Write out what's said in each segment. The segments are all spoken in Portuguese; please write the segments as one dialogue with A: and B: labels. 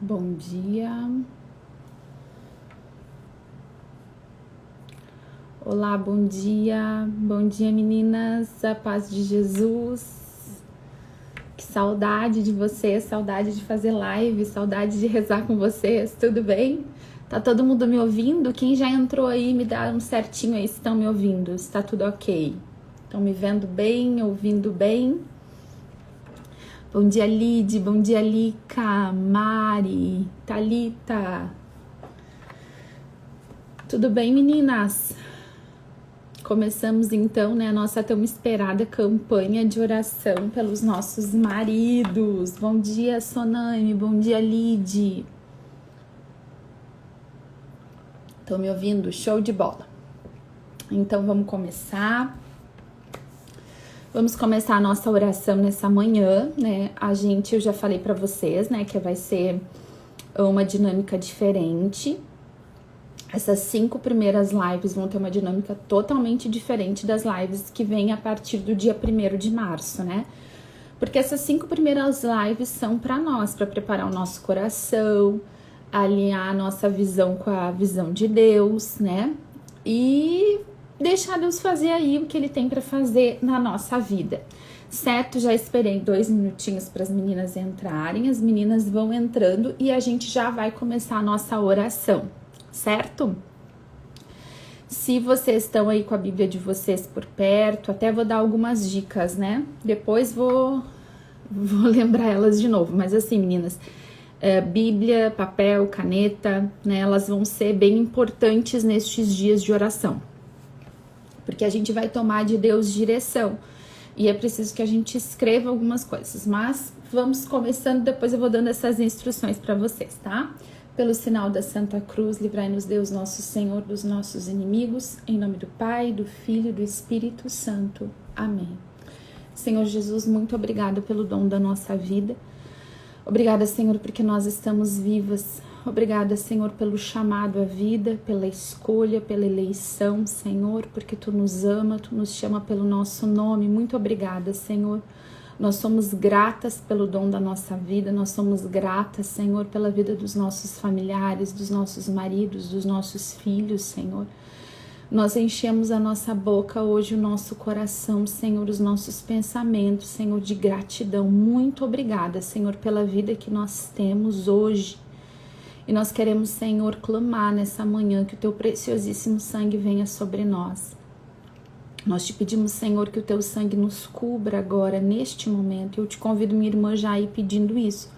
A: Bom dia. Olá, bom dia. Bom dia, meninas. A paz de Jesus. Que saudade de vocês, saudade de fazer live, saudade de rezar com vocês. Tudo bem? Tá todo mundo me ouvindo? Quem já entrou aí, me dá um certinho aí se estão me ouvindo. Está tudo ok? Estão me vendo bem, ouvindo bem? Bom dia, Lid. Bom dia, Lica, Mari, Thalita. Tudo bem, meninas? Começamos então, a nossa tão esperada campanha de oração pelos nossos maridos. Bom dia, Sonane. Bom dia, Lid. Estão me ouvindo? Show de bola. Então vamos começar. Vamos começar a nossa oração nessa manhã, né? Eu já falei para vocês, né, que vai ser uma dinâmica diferente. Essas 5 primeiras lives vão ter uma dinâmica totalmente diferente das lives que vêm a partir do dia 1º de março, né? Porque essas 5 primeiras lives são para nós, para preparar o nosso coração, alinhar a nossa visão com a visão de Deus, né? E deixar Deus fazer aí o que Ele tem para fazer na nossa vida. Certo? Já esperei 2 minutinhos para as meninas entrarem. As meninas vão entrando e a gente já vai começar a nossa oração. Certo? Se vocês estão aí com a Bíblia de vocês por perto, até vou dar algumas dicas, né? Depois vou lembrar elas de novo. Mas assim, meninas, Bíblia, papel, caneta, né? Elas vão ser bem importantes nestes dias de oração. Porque a gente vai tomar de Deus direção. E é preciso que a gente escreva algumas coisas. Mas vamos começando, depois eu vou dando essas instruções para vocês, tá? Pelo sinal da Santa Cruz, livrai-nos Deus nosso Senhor dos nossos inimigos, em nome do Pai, do Filho e do Espírito Santo. Amém. Senhor Jesus, muito obrigada pelo dom da nossa vida. Obrigada, Senhor, porque nós estamos vivas. Obrigada, Senhor, pelo chamado à vida, pela escolha, pela eleição, Senhor, porque Tu nos ama, Tu nos chama pelo nosso nome. Muito obrigada, Senhor. Nós somos gratas pelo dom da nossa vida, nós somos gratas, Senhor, pela vida dos nossos familiares, dos nossos maridos, dos nossos filhos, Senhor. Nós enchemos a nossa boca hoje, o nosso coração, Senhor, os nossos pensamentos, Senhor, de gratidão. Muito obrigada, Senhor, pela vida que nós temos hoje. E nós queremos, Senhor, clamar nessa manhã que o Teu preciosíssimo sangue venha sobre nós. Nós te pedimos, Senhor, que o Teu sangue nos cubra agora, neste momento. Eu te convido, minha irmã, já ir pedindo isso.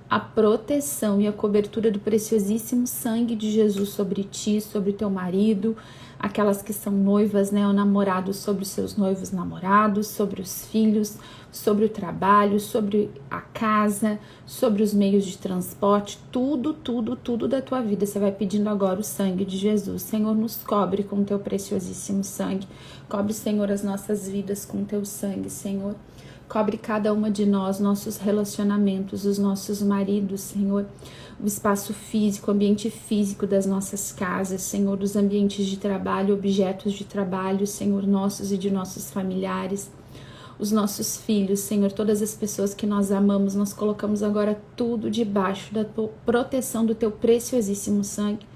A: A proteção e a cobertura do preciosíssimo sangue de Jesus sobre ti, sobre teu marido, aquelas que são noivas, né, ou namorados, sobre os seus noivos namorados, sobre os filhos, sobre o trabalho, sobre a casa, sobre os meios de transporte, tudo da tua vida. Você vai pedindo agora o sangue de Jesus. Senhor, nos cobre com o teu preciosíssimo sangue. Cobre, Senhor, as nossas vidas com o teu sangue, Senhor. Cobre cada uma de nós, nossos relacionamentos, os nossos maridos, Senhor, o espaço físico, o ambiente físico das nossas casas, Senhor, os ambientes de trabalho, objetos de trabalho, Senhor, nossos e de nossos familiares, os nossos filhos, Senhor, todas as pessoas que nós amamos, nós colocamos agora tudo debaixo da proteção do Teu preciosíssimo sangue.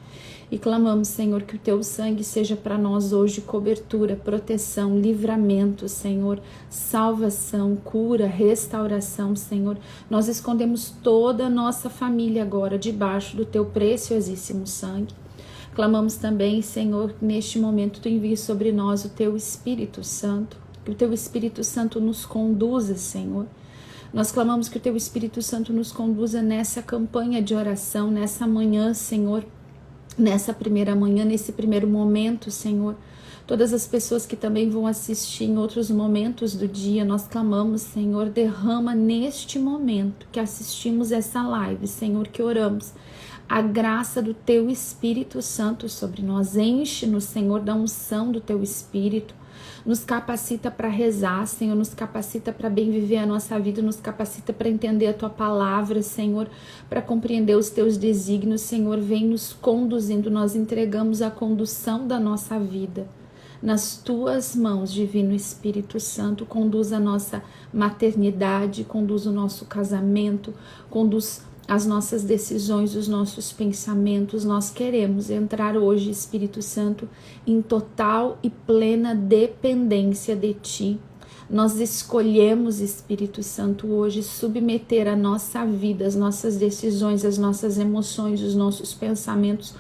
A: E clamamos, Senhor, que o Teu sangue seja para nós hoje cobertura, proteção, livramento, Senhor, salvação, cura, restauração, Senhor. Nós escondemos toda a nossa família agora debaixo do Teu preciosíssimo sangue. Clamamos também, Senhor, que neste momento Tu envies sobre nós o Teu Espírito Santo, que o Teu Espírito Santo nos conduza, Senhor. Nós clamamos que o Teu Espírito Santo nos conduza nessa campanha de oração, nessa manhã, Senhor, nessa primeira manhã, nesse primeiro momento, Senhor. Todas as pessoas que também vão assistir em outros momentos do dia, nós clamamos, Senhor, derrama neste momento que assistimos essa live, Senhor, que oramos, a graça do Teu Espírito Santo sobre nós. Enche-nos, Senhor, da unção do Teu Espírito. Nos capacita para rezar, Senhor, nos capacita para bem viver a nossa vida, nos capacita para entender a Tua palavra, Senhor, para compreender os Teus desígnios, Senhor, vem nos conduzindo, nós entregamos a condução da nossa vida nas Tuas mãos, Divino Espírito Santo. Conduz a nossa maternidade, conduz o nosso casamento, conduz as nossas decisões, os nossos pensamentos. Nós queremos entrar hoje, Espírito Santo, em total e plena dependência de Ti. Nós escolhemos, Espírito Santo, hoje submeter a nossa vida, as nossas decisões, as nossas emoções, os nossos pensamentos,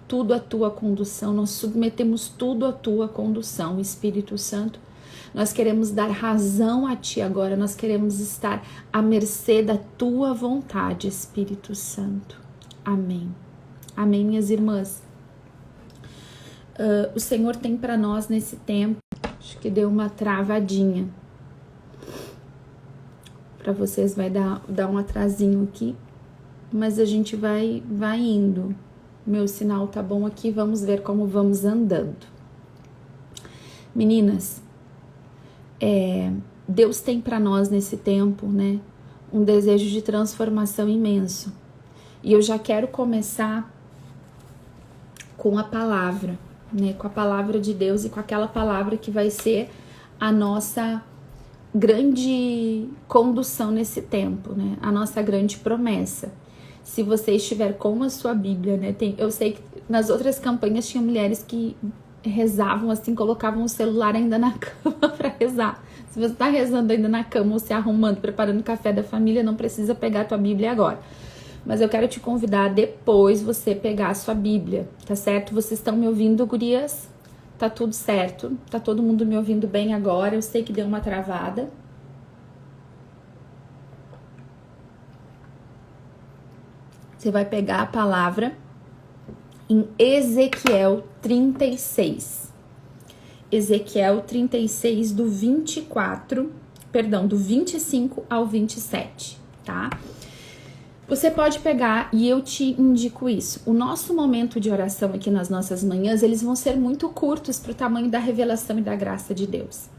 A: tudo à Tua condução. Nós submetemos tudo à Tua condução, Espírito Santo. Nós queremos dar razão a Ti agora, nós queremos estar à mercê da Tua vontade, Espírito Santo. Amém. Amém, minhas irmãs. O Senhor tem para nós nesse tempo, acho que deu uma travadinha. Para vocês vai dar um atrasinho aqui, mas a gente vai indo. Meu sinal tá bom aqui, vamos ver como vamos andando. Meninas, Deus tem para nós nesse tempo, né, um desejo de transformação imenso. E eu já quero começar com a palavra, né, com a palavra de Deus e com aquela palavra que vai ser a nossa grande condução nesse tempo, né, a nossa grande promessa. Se você estiver com a sua Bíblia, né, eu sei que nas outras campanhas tinha mulheres que rezavam assim, colocavam o celular ainda na cama para rezar. Se você está rezando ainda na cama ou se arrumando, preparando o café da família, não precisa pegar a tua Bíblia agora. Mas eu quero te convidar a depois você pegar a sua Bíblia, tá certo? Vocês estão me ouvindo, gurias? Tá tudo certo? Tá todo mundo me ouvindo bem agora? Eu sei que deu uma travada. Você vai pegar a palavra em Ezequiel 36. Ezequiel 36 do 25 ao 27, tá? Você pode pegar e eu te indico isso. O nosso momento de oração aqui nas nossas manhãs, eles vão ser muito curtos para o tamanho da revelação e da graça de Deus.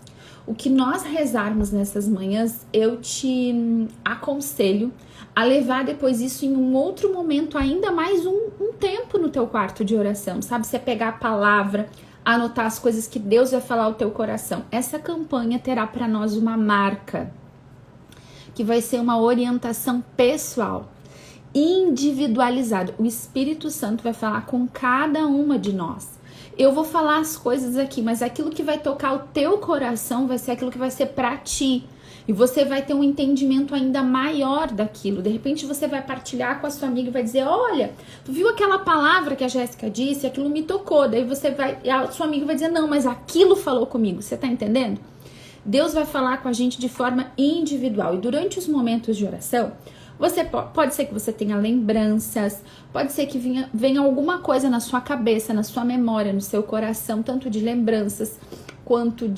A: O que nós rezarmos nessas manhãs, eu te aconselho a levar depois isso em um outro momento, ainda mais um tempo no teu quarto de oração, sabe? Você pegar a palavra, anotar as coisas que Deus vai falar ao teu coração. Essa campanha terá para nós uma marca, que vai ser uma orientação pessoal, individualizada. O Espírito Santo vai falar com cada uma de nós. Eu vou falar as coisas aqui, mas aquilo que vai tocar o teu coração vai ser aquilo que vai ser para ti. E você vai ter um entendimento ainda maior daquilo. De repente você vai partilhar com a sua amiga e vai dizer, olha, tu viu aquela palavra que a Jéssica disse? Aquilo me tocou. Daí a sua amiga vai dizer, não, mas aquilo falou comigo. Você tá entendendo? Deus vai falar com a gente de forma individual. E durante os momentos de oração, pode ser que você tenha lembranças, pode ser que venha alguma coisa na sua cabeça, na sua memória, no seu coração, tanto de lembranças quanto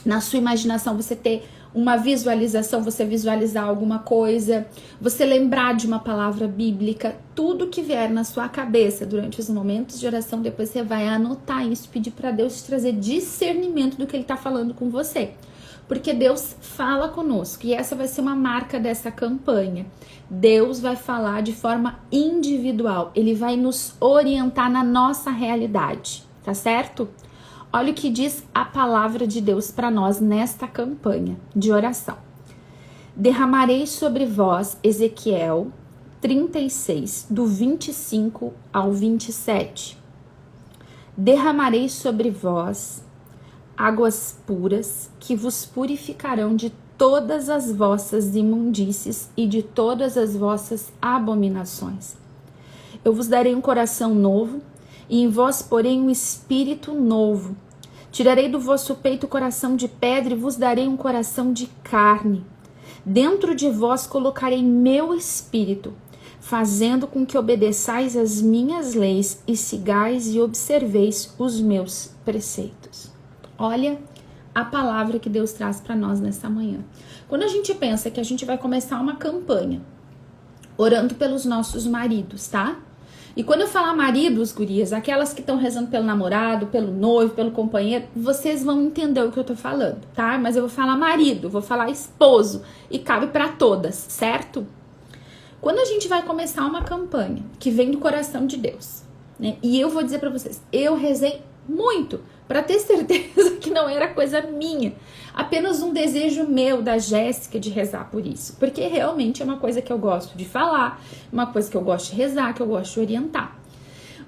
A: na sua imaginação, você ter uma visualização, você visualizar alguma coisa, você lembrar de uma palavra bíblica, tudo que vier na sua cabeça durante os momentos de oração, depois você vai anotar isso, pedir para Deus te trazer discernimento do que Ele está falando com você. Porque Deus fala conosco e essa vai ser uma marca dessa campanha. Deus vai falar de forma individual, Ele vai nos orientar na nossa realidade, tá certo? Olha o que diz a palavra de Deus para nós nesta campanha de oração. Derramarei sobre vós, Ezequiel 36, do 25 ao 27. Derramarei sobre vós águas puras que vos purificarão de todas as vossas imundícies e de todas as vossas abominações. Eu vos darei um coração novo e em vós porém um espírito novo. Tirarei do vosso peito o coração de pedra e vos darei um coração de carne. Dentro de vós colocarei meu espírito, fazendo com que obedeçais as minhas leis e sigais e observeis os meus preceitos. Olha a palavra que Deus traz para nós nessa manhã. Quando a gente pensa que a gente vai começar uma campanha orando pelos nossos maridos, tá? E quando eu falar maridos, gurias, aquelas que estão rezando pelo namorado, pelo noivo, pelo companheiro, vocês vão entender o que eu tô falando, tá? Mas eu vou falar marido, vou falar esposo e cabe para todas, certo? Quando a gente vai começar uma campanha que vem do coração de Deus, né? E eu vou dizer para vocês, eu rezei muito para ter certeza que não não era coisa minha. Apenas um desejo meu, da Jéssica, de rezar por isso. Porque realmente é uma coisa que eu gosto de falar, uma coisa que eu gosto de rezar, que eu gosto de orientar.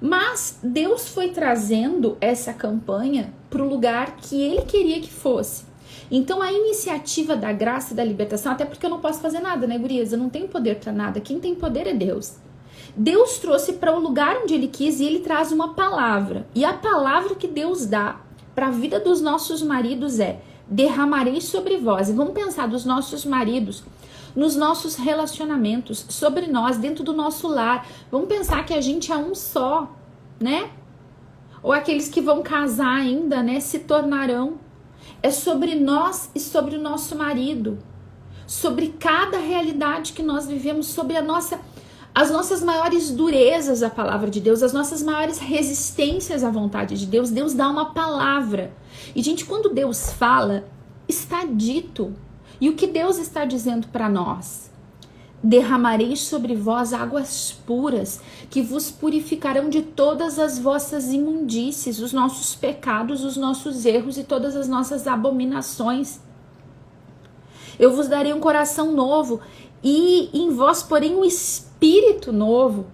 A: Mas Deus foi trazendo essa campanha para o lugar que Ele queria que fosse. Então a iniciativa da graça e da libertação, até porque eu não posso fazer nada, né, gurias? Eu não tenho poder para nada. Quem tem poder é Deus. Deus trouxe para o lugar onde Ele quis e Ele traz uma palavra. E a palavra que Deus dá para a vida dos nossos maridos é: derramarei sobre vós. E vamos pensar dos nossos maridos, nos nossos relacionamentos, sobre nós, dentro do nosso lar. Vamos pensar que a gente é um só, né? Ou aqueles que vão casar ainda, né, se tornarão. É sobre nós e sobre o nosso marido, sobre cada realidade que nós vivemos, sobre as nossas maiores durezas à palavra de Deus, as nossas maiores resistências à vontade de Deus. Deus dá uma palavra. E, gente, quando Deus fala, está dito. E o que Deus está dizendo para nós? Derramarei sobre vós águas puras, que vos purificarão de todas as vossas imundícies, os nossos pecados, os nossos erros e todas as nossas abominações. Eu vos darei um coração novo e em vós porém um espírito novo.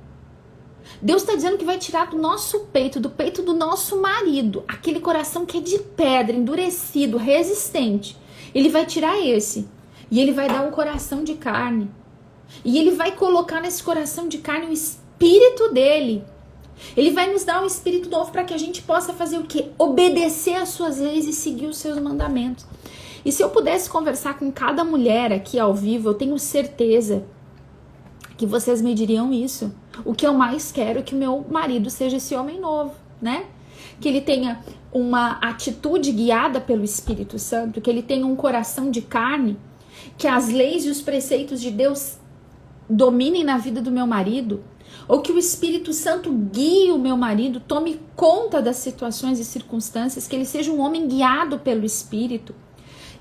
A: Deus está dizendo que vai tirar do nosso peito, do peito do nosso marido, aquele coração que é de pedra, endurecido, resistente. Ele vai tirar esse e Ele vai dar um coração de carne. E Ele vai colocar nesse coração de carne o espírito dele. Ele vai nos dar um espírito novo para que a gente possa fazer o quê? Obedecer às suas leis e seguir os seus mandamentos. E se eu pudesse conversar com cada mulher aqui ao vivo, eu tenho certeza que vocês me diriam isso. O que eu mais quero é que o meu marido seja esse homem novo, né? Que ele tenha uma atitude guiada pelo Espírito Santo, que ele tenha um coração de carne, que as leis e os preceitos de Deus dominem na vida do meu marido, ou que o Espírito Santo guie o meu marido, tome conta das situações e circunstâncias, que ele seja um homem guiado pelo Espírito.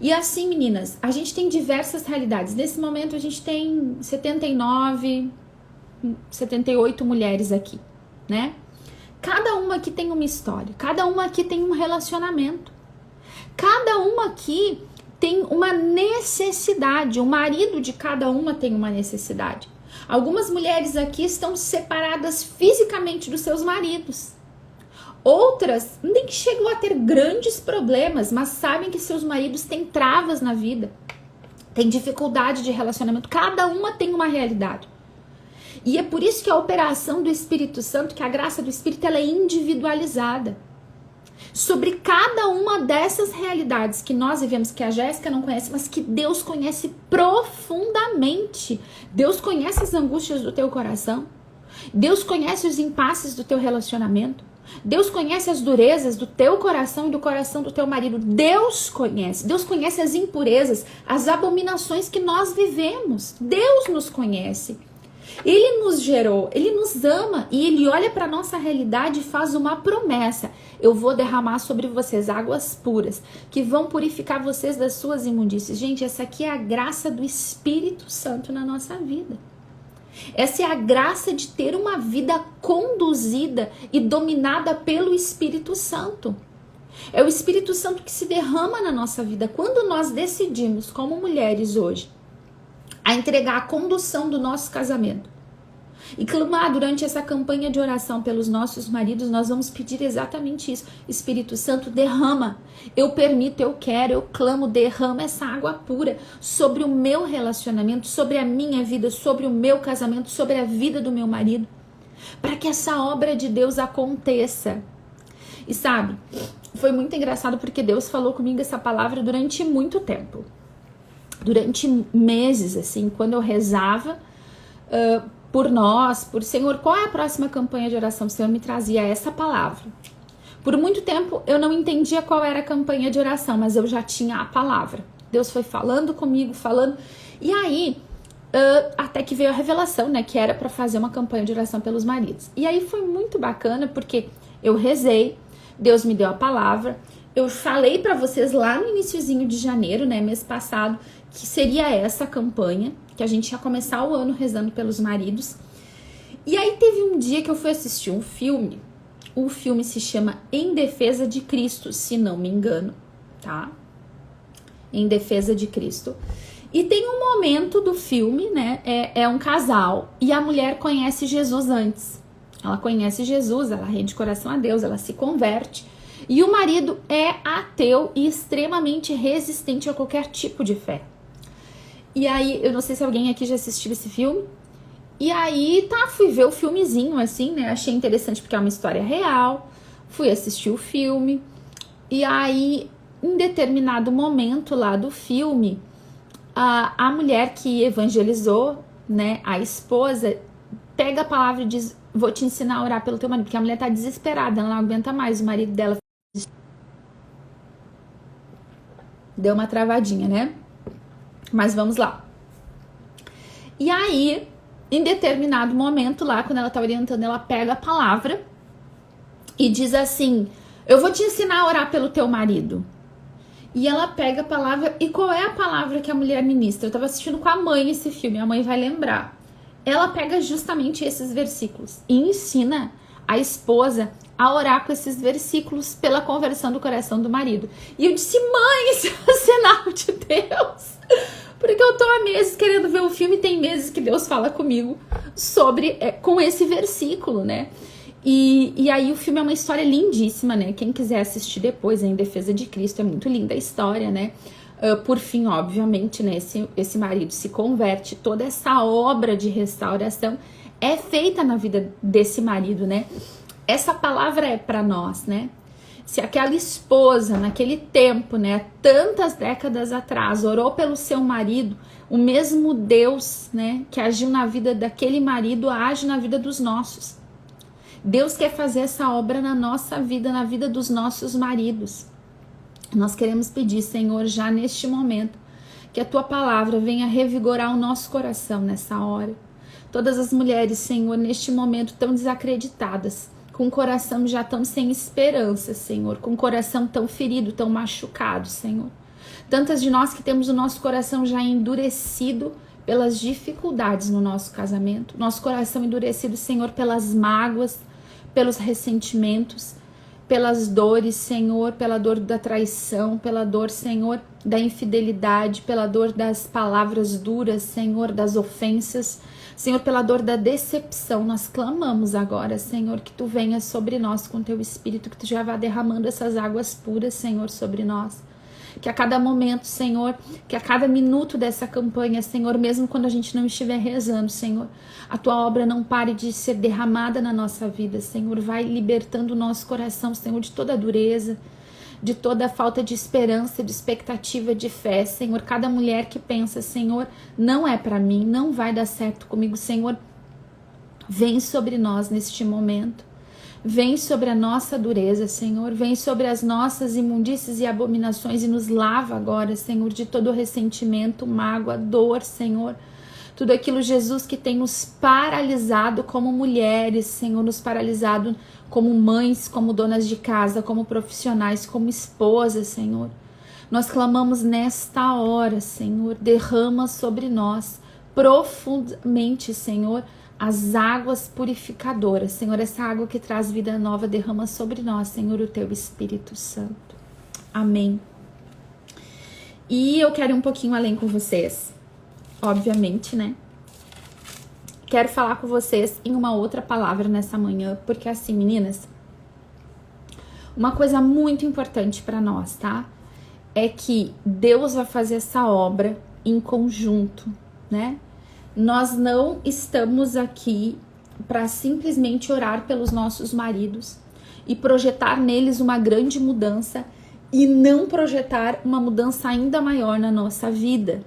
A: E assim, meninas, a gente tem diversas realidades. Nesse momento a gente tem 79, 78 mulheres aqui, né? Cada uma aqui tem uma história, cada uma aqui tem um relacionamento, cada uma aqui tem uma necessidade, o marido de cada uma tem uma necessidade. Algumas mulheres aqui estão separadas fisicamente dos seus maridos. Outras nem chegam a ter grandes problemas, mas sabem que seus maridos têm travas na vida, têm dificuldade de relacionamento. Cada uma tem uma realidade. E é por isso que a operação do Espírito Santo, que a graça do Espírito, ela é individualizada. Sobre cada uma dessas realidades que nós vivemos, que a Jéssica não conhece, mas que Deus conhece profundamente. Deus conhece as angústias do teu coração. Deus conhece os impasses do teu relacionamento. Deus conhece as durezas do teu coração e do coração do teu marido. Deus conhece as impurezas, as abominações que nós vivemos. Deus nos conhece. Ele nos gerou, Ele nos ama e Ele olha para a nossa realidade e faz uma promessa: eu vou derramar sobre vocês águas puras, que vão purificar vocês das suas imundícies. Gente, essa aqui é a graça do Espírito Santo na nossa vida. Essa é a graça de ter uma vida conduzida e dominada pelo Espírito Santo. É o Espírito Santo que se derrama na nossa vida. Quando nós decidimos, como mulheres hoje, a entregar a condução do nosso casamento e clamar durante essa campanha de oração pelos nossos maridos, nós vamos pedir exatamente isso: Espírito Santo, derrama, eu permito, eu quero, eu clamo, derrama essa água pura sobre o meu relacionamento, sobre a minha vida, sobre o meu casamento, sobre a vida do meu marido, para que essa obra de Deus aconteça. E sabe, foi muito engraçado porque Deus falou comigo essa palavra durante muito tempo. Durante meses, assim, quando eu rezava por nós, por Senhor, qual é a próxima campanha de oração? O Senhor me trazia essa palavra. Por muito tempo eu não entendia qual era a campanha de oração, mas eu já tinha a palavra. Deus foi falando comigo, falando. E aí, até que veio a revelação, né, que era para fazer uma campanha de oração pelos maridos. E aí foi muito bacana, porque eu rezei, Deus me deu a palavra. Eu falei para vocês lá no iniciozinho de janeiro, né, mês passado, que seria essa campanha, que a gente ia começar o ano rezando pelos maridos. E aí teve um dia que eu fui assistir um filme. O filme se chama Em Defesa de Cristo, se não me engano. tá? Em defesa de Cristo. E tem um momento do filme, né? É um casal e a mulher conhece Jesus antes. Ela conhece Jesus, ela rende coração a Deus, ela se converte. E o marido é ateu e extremamente resistente a qualquer tipo de fé. E aí, eu não sei se alguém aqui já assistiu esse filme. E aí, fui ver o filmezinho, assim, né? Achei interessante porque é uma história real. Fui assistir o filme. E aí, em determinado momento lá do filme, a mulher que evangelizou, né, a esposa, pega a palavra e diz: vou te ensinar a orar pelo teu marido, porque a mulher tá desesperada, ela não aguenta mais, o marido dela deu uma travadinha, né? Mas vamos lá. E aí, em determinado momento lá, quando ela tá orientando, ela pega a palavra e diz assim: eu vou te ensinar a orar pelo teu marido. E ela pega a palavra, e qual é a palavra que a mulher ministra? Eu tava assistindo com a mãe esse filme, a mãe vai lembrar. Ela pega justamente esses versículos e ensina a esposa a orar com esses versículos pela conversão do coração do marido. E eu disse: mãe, isso é um sinal de Deus. Porque eu tô há meses querendo ver o filme, tem meses que Deus fala comigo sobre, com esse versículo, né? E aí o filme é uma história lindíssima, né? Quem quiser assistir depois, Em Defesa de Cristo, é muito linda a história, né? Por fim, obviamente, né? Esse marido se converte, toda essa obra de restauração é feita na vida desse marido, né? Essa palavra é para nós, né? Se aquela esposa, naquele tempo, né? Tantas décadas atrás, orou pelo seu marido, o mesmo Deus, né? Que agiu na vida daquele marido, age na vida dos nossos. Deus quer fazer essa obra na nossa vida, na vida dos nossos maridos. Nós queremos pedir, Senhor, já neste momento, que a Tua palavra venha revigorar o nosso coração nessa hora. Todas as mulheres, Senhor, neste momento tão desacreditadas, com o coração já tão sem esperança, Senhor, com o coração tão ferido, tão machucado, Senhor. Tantas de nós que temos o nosso coração já endurecido pelas dificuldades no nosso casamento, nosso coração endurecido, Senhor, pelas mágoas, pelos ressentimentos, pelas dores, Senhor, pela dor da traição, pela dor, Senhor, da infidelidade, pela dor das palavras duras, Senhor, das ofensas, Senhor, pela dor da decepção. Nós clamamos agora, Senhor, que Tu venhas sobre nós com Teu Espírito, que Tu já vá derramando essas águas puras, Senhor, sobre nós. Que a cada momento, Senhor, que a cada minuto dessa campanha, Senhor, mesmo quando a gente não estiver rezando, Senhor, a Tua obra não pare de ser derramada na nossa vida, Senhor. Vai libertando o nosso coração, Senhor, de toda a dureza, de toda a falta de esperança, de expectativa, de fé, Senhor. Cada mulher que pensa, Senhor, não é para mim, não vai dar certo comigo, Senhor, vem sobre nós neste momento. Vem sobre a nossa dureza, Senhor. Vem sobre as nossas imundícies e abominações e nos lava agora, Senhor, de todo o ressentimento, mágoa, dor, Senhor. Tudo aquilo, Jesus, que tem nos paralisado como mulheres, Senhor, nos paralisado como mães, como donas de casa, como profissionais, como esposas, Senhor. Nós clamamos nesta hora, Senhor, derrama sobre nós profundamente, Senhor, as águas purificadoras, Senhor, essa água que traz vida nova, derrama sobre nós, Senhor, o Teu Espírito Santo. Amém. E eu quero ir um pouquinho além com vocês, obviamente, né? Quero falar com vocês em uma outra palavra nessa manhã, porque assim, meninas, uma coisa muito importante para nós, tá? É que Deus vai fazer essa obra em conjunto, né? Nós não estamos aqui para simplesmente orar pelos nossos maridos e projetar neles uma grande mudança e não projetar uma mudança ainda maior na nossa vida.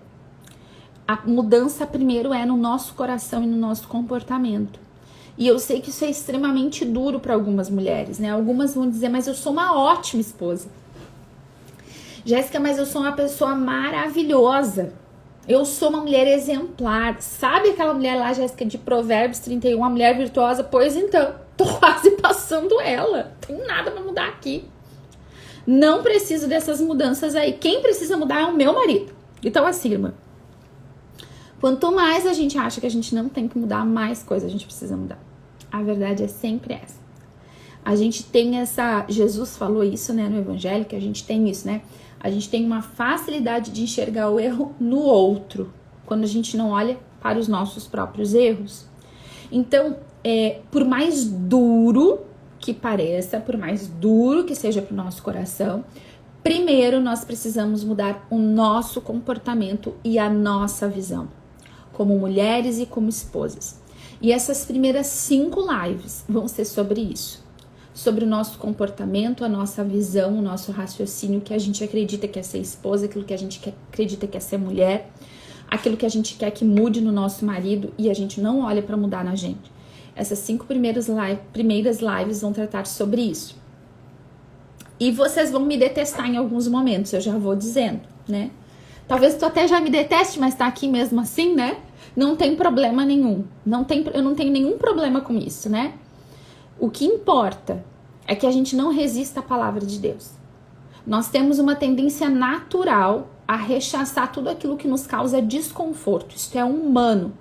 A: A mudança primeiro é no nosso coração e no nosso comportamento. E eu sei que isso é extremamente duro para algumas mulheres, né? Algumas vão dizer: mas eu sou uma ótima esposa. Jéssica, mas eu sou uma pessoa maravilhosa. Eu sou uma mulher exemplar. Sabe aquela mulher lá, Jéssica, de Provérbios 31, uma mulher virtuosa? Pois então, tô quase passando ela. Não tem nada pra mudar aqui. Não preciso dessas mudanças aí. Quem precisa mudar é o meu marido. Então, assim, irmã, quanto mais a gente acha que a gente não tem que mudar, mais coisa a gente precisa mudar. A verdade é sempre essa. A gente tem Jesus falou isso, né, no Evangelho, que a gente tem isso, né? A gente tem uma facilidade de enxergar o erro no outro, quando a gente não olha para os nossos próprios erros. Então, por mais duro que pareça, por mais duro que seja para o nosso coração, primeiro nós precisamos mudar o nosso comportamento e a nossa visão, como mulheres e como esposas. E essas primeiras 5 lives vão ser sobre isso. Sobre o nosso comportamento, a nossa visão, o nosso raciocínio, que a gente acredita que é ser esposa, aquilo que a gente acredita que é ser mulher, aquilo que a gente quer que mude no nosso marido e a gente não olha para mudar na gente. Essas 5 primeiras lives vão tratar sobre isso. E vocês vão me detestar em alguns momentos, eu já vou dizendo, né? Talvez tu até já me deteste, mas tá aqui mesmo assim, né? Não tem problema nenhum. Eu não tenho nenhum problema com isso, né? O que importa é que a gente não resista à palavra de Deus. Nós temos uma tendência natural a rechaçar tudo aquilo que nos causa desconforto. Isso é humano.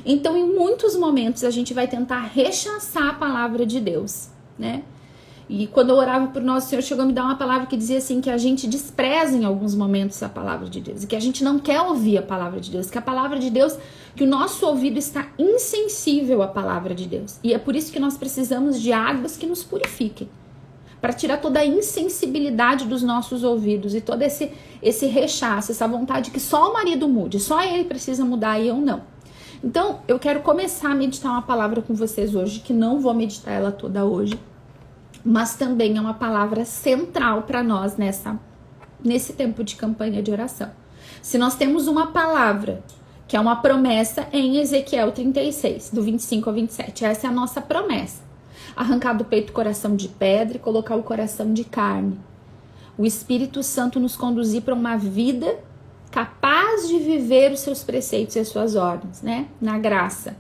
A: Então, em muitos momentos, a gente vai tentar rechaçar a palavra de Deus, né? E quando eu orava por Nosso Senhor, chegou a me dar uma palavra que dizia assim, que a gente despreza em alguns momentos a palavra de Deus, e que a gente não quer ouvir a palavra de Deus, que a palavra de Deus, que o nosso ouvido está insensível à palavra de Deus. E é por isso que nós precisamos de águas que nos purifiquem, para tirar toda a insensibilidade dos nossos ouvidos e todo esse rechaço, essa vontade que só o marido mude, só ele precisa mudar e eu não. Então, eu quero começar a meditar uma palavra com vocês hoje, que não vou meditar ela toda hoje, mas também é uma palavra central para nós nesse tempo de campanha de oração. Se nós temos uma palavra, que é uma promessa em Ezequiel 36, do 25 ao 27, essa é a nossa promessa. Arrancar do peito o coração de pedra e colocar o coração de carne. O Espírito Santo nos conduzir para uma vida capaz de viver os seus preceitos e as suas ordens, né? Na graça.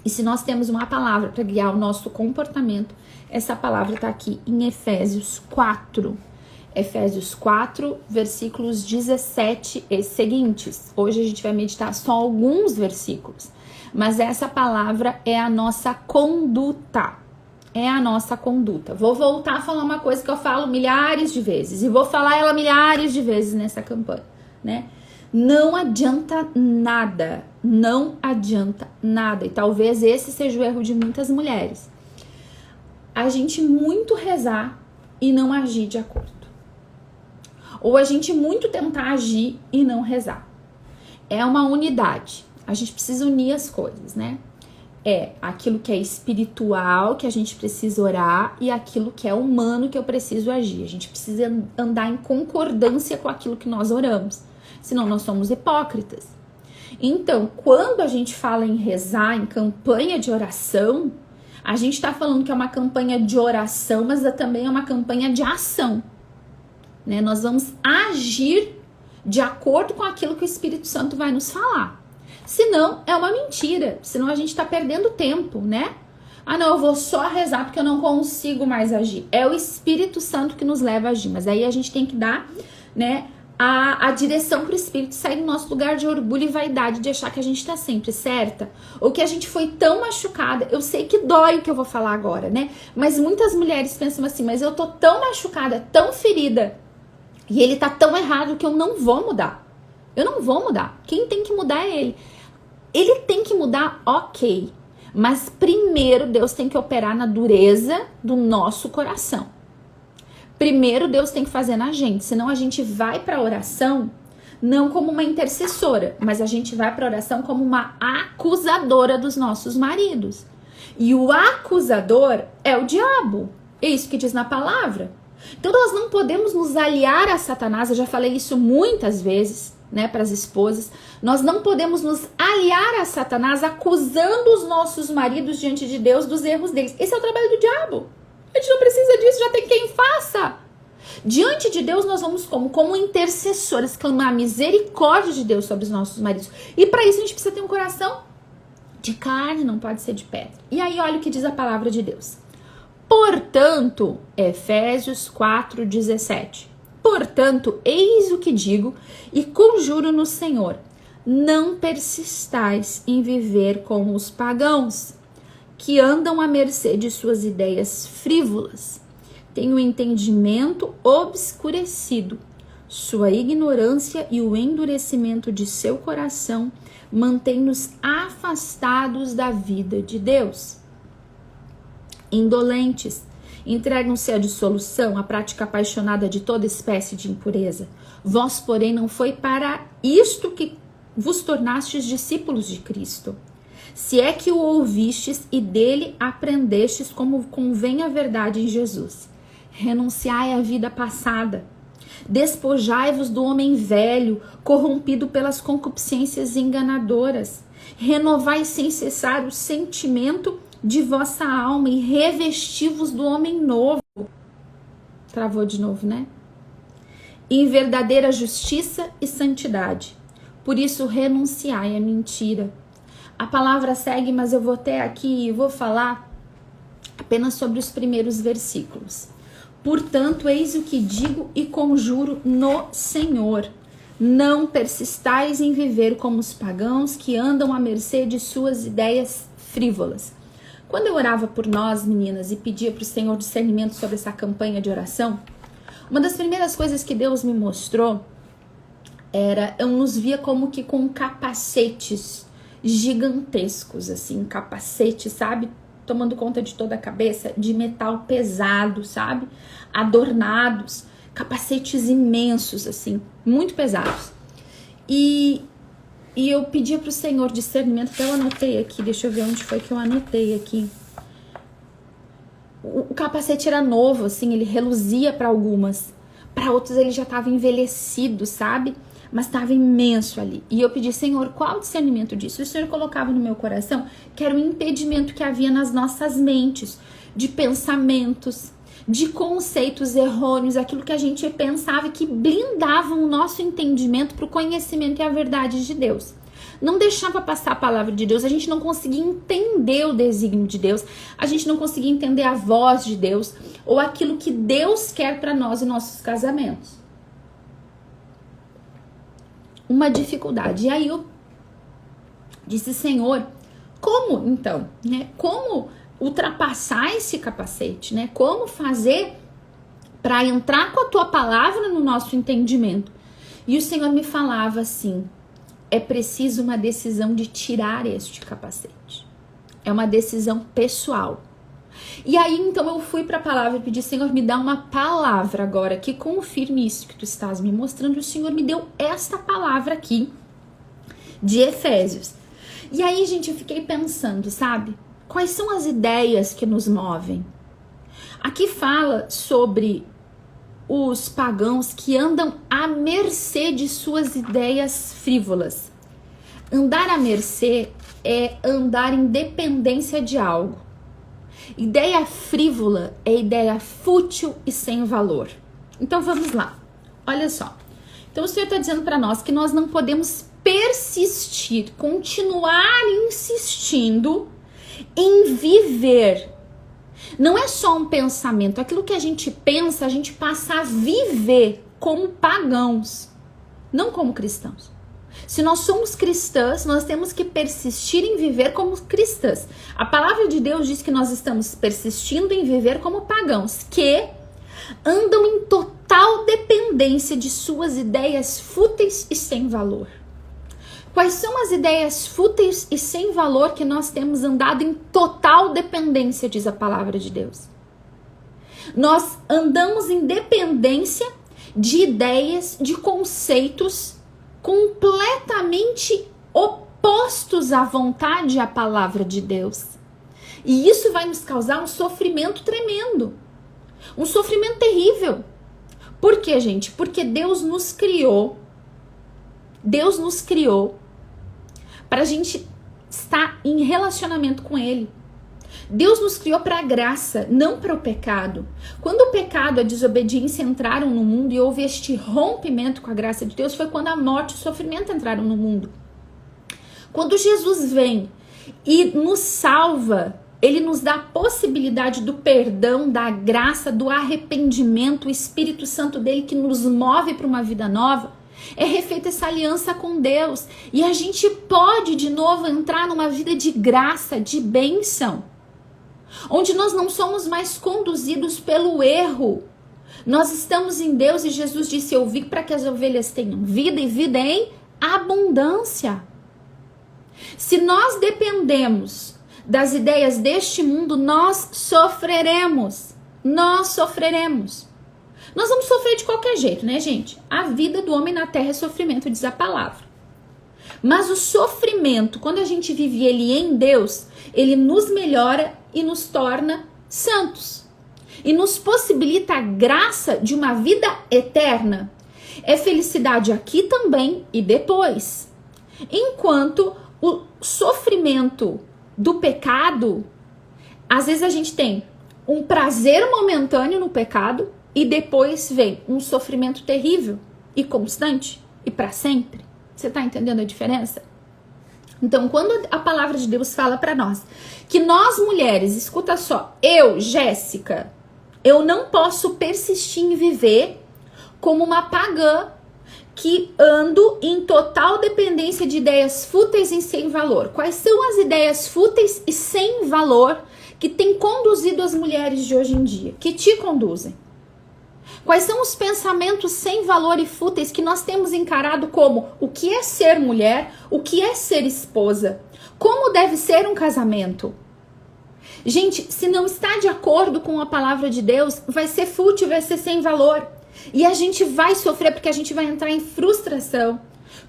A: E se nós temos uma palavra para guiar o nosso comportamento, essa palavra está aqui em Efésios 4. Efésios 4, versículos 17 e seguintes. Hoje a gente vai meditar só alguns versículos. Mas essa palavra é a nossa conduta. É a nossa conduta. Vou voltar a falar uma coisa que eu falo milhares de vezes. E vou falar ela milhares de vezes nessa campanha, né? Não adianta nada. Não adianta nada. E talvez esse seja o erro de muitas mulheres. A gente muito rezar e não agir de acordo. Ou a gente muito tentar agir e não rezar. É uma unidade. A gente precisa unir as coisas, né? É aquilo que é espiritual, que a gente precisa orar, e aquilo que é humano, que eu preciso agir. A gente precisa andar em concordância com aquilo que nós oramos. Senão nós somos hipócritas. Então, quando a gente fala em rezar, em campanha de oração, a gente está falando que é uma campanha de oração, mas também é uma campanha de ação, né? Nós vamos agir de acordo com aquilo que o Espírito Santo vai nos falar. Senão, é uma mentira. Senão, a gente está perdendo tempo, né? Ah, não, eu vou só rezar porque eu não consigo mais agir. É o Espírito Santo que nos leva a agir. Mas aí a gente tem que dar, né, a direção para o Espírito sair do nosso lugar de orgulho e vaidade, de achar que a gente está sempre certa, ou que a gente foi tão machucada. Eu sei que dói o que eu vou falar agora, né? Mas muitas mulheres pensam assim, mas eu tô tão machucada, tão ferida, e ele tá tão errado que eu não vou mudar. Eu não vou mudar. Quem tem que mudar é ele. Ele tem que mudar, ok. Mas primeiro Deus tem que operar na dureza do nosso coração. Primeiro Deus tem que fazer na gente, senão a gente vai para a oração não como uma intercessora, mas a gente vai para a oração como uma acusadora dos nossos maridos. E o acusador é o diabo. É isso que diz na palavra. Então nós não podemos nos aliar a Satanás, eu já falei isso muitas vezes, né, para as esposas. Nós não podemos nos aliar a Satanás acusando os nossos maridos diante de Deus dos erros deles. Esse é o trabalho do diabo. A gente não precisa disso, já tem quem faça. Diante de Deus nós vamos como intercessores clamar a misericórdia de Deus sobre os nossos maridos. E para isso a gente precisa ter um coração de carne, não pode ser de pedra. E aí olha o que diz a palavra de Deus. Portanto, Efésios 4:17. Portanto, eis o que digo e conjuro no Senhor: não persistais em viver como os pagãos, que andam à mercê de suas ideias frívolas. Têm o entendimento obscurecido. Sua ignorância e o endurecimento de seu coração mantêm-nos afastados da vida de Deus. Indolentes, entregam-se à dissolução, à prática apaixonada de toda espécie de impureza. Vós, porém, não foi para isto que vos tornastes discípulos de Cristo. Se é que o ouvistes e dele aprendestes como convém a verdade em Jesus. Renunciai à vida passada. Despojai-vos do homem velho, corrompido pelas concupiscências enganadoras. Renovai sem cessar o sentimento de vossa alma e revesti-vos do homem novo. Travou de novo, né? Em verdadeira justiça e santidade. Por isso, renunciai à mentira. A palavra segue, mas eu vou até aqui e vou falar apenas sobre os primeiros versículos. Portanto, eis o que digo e conjuro no Senhor. Não persistais em viver como os pagãos que andam à mercê de suas ideias frívolas. Quando eu orava por nós, meninas, e pedia para o Senhor discernimento sobre essa campanha de oração, uma das primeiras coisas que Deus me mostrou era, eu nos via como que com capacetes gigantescos, assim, capacete, sabe? Tomando conta de toda a cabeça, de metal pesado, sabe? Adornados, capacetes imensos, assim, muito pesados. E eu pedia pro Senhor discernimento, até eu anotei aqui, deixa eu ver onde foi que eu anotei aqui. O capacete era novo, assim, ele reluzia para algumas, para outros ele já estava envelhecido, sabe? Mas estava imenso ali. E eu pedi, Senhor, qual o discernimento disso? E o Senhor colocava no meu coração que era o impedimento que havia nas nossas mentes, de pensamentos, de conceitos errôneos, aquilo que a gente pensava que blindavam o nosso entendimento para o conhecimento e a verdade de Deus. Não deixava passar a palavra de Deus, a gente não conseguia entender o desígnio de Deus, a gente não conseguia entender a voz de Deus ou aquilo que Deus quer para nós em nossos casamentos. Uma dificuldade. E aí eu disse, Senhor, como então, né? Como ultrapassar esse capacete, né? Como fazer para entrar com a tua palavra no nosso entendimento? E o Senhor me falava assim, é preciso uma decisão de tirar este capacete. É uma decisão pessoal. E aí, então, eu fui para a palavra e pedi, Senhor, me dá uma palavra agora que confirme isso que tu estás me mostrando. E o Senhor me deu esta palavra aqui, de Efésios. E aí, gente, eu fiquei pensando, sabe? Quais são as ideias que nos movem? Aqui fala sobre os pagãos que andam à mercê de suas ideias frívolas. Andar à mercê é andar em dependência de algo. Ideia frívola é ideia fútil e sem valor. Então vamos lá, olha só. Então o Senhor está dizendo para nós que nós não podemos persistir, continuar insistindo em viver. Não é só um pensamento, aquilo que a gente pensa, a gente passa a viver como pagãos, não como cristãos. Se nós somos cristãs, nós temos que persistir em viver como cristãs. A palavra de Deus diz que nós estamos persistindo em viver como pagãos, que andam em total dependência de suas ideias fúteis e sem valor. Quais são as ideias fúteis e sem valor que nós temos andado em total dependência, diz a palavra de Deus? Nós andamos em dependência de ideias, de conceitos completamente opostos à vontade e à palavra de Deus. E isso vai nos causar um sofrimento tremendo. Um sofrimento terrível. Por quê, gente? Porque Deus nos criou. Deus nos criou para a gente estar em relacionamento com Ele. Deus nos criou para a graça, não para o pecado. Quando o pecado e a desobediência entraram no mundo e houve este rompimento com a graça de Deus, foi quando a morte e o sofrimento entraram no mundo. Quando Jesus vem e nos salva, Ele nos dá a possibilidade do perdão, da graça, do arrependimento, o Espírito Santo dele que nos move para uma vida nova. É refeita essa aliança com Deus. E a gente pode de novo entrar numa vida de graça, de bênção. onde nós não somos mais conduzidos pelo erro. Nós estamos em Deus e Jesus disse: eu vim para que as ovelhas tenham vida e vida em abundância. Se nós dependemos das ideias deste mundo, nós sofreremos. Nós sofreremos. Nós vamos sofrer de qualquer jeito, né, gente? A vida do homem na terra é sofrimento, diz a palavra. Mas o sofrimento, quando a gente vive ele em Deus, ele nos melhora e nos torna santos. E nos possibilita a graça de uma vida eterna. É felicidade aqui também e depois. Enquanto o sofrimento do pecado, às vezes a gente tem um prazer momentâneo no pecado e depois vem um sofrimento terrível e constante e para sempre. Você tá entendendo a diferença? Então, quando a palavra de Deus fala para nós que nós mulheres, escuta só, eu, Jéssica, eu não posso persistir em viver como uma pagã que ando em total dependência de ideias fúteis e sem valor. Quais são as ideias fúteis e sem valor que têm conduzido as mulheres de hoje em dia? Que te conduzem? Quais são os pensamentos sem valor e fúteis que nós temos encarado como o que é ser mulher, o que é ser esposa, como deve ser um casamento? Gente, se não está de acordo com a palavra de Deus, vai ser fútil, vai ser sem valor. E a gente vai sofrer porque a gente vai entrar em frustração.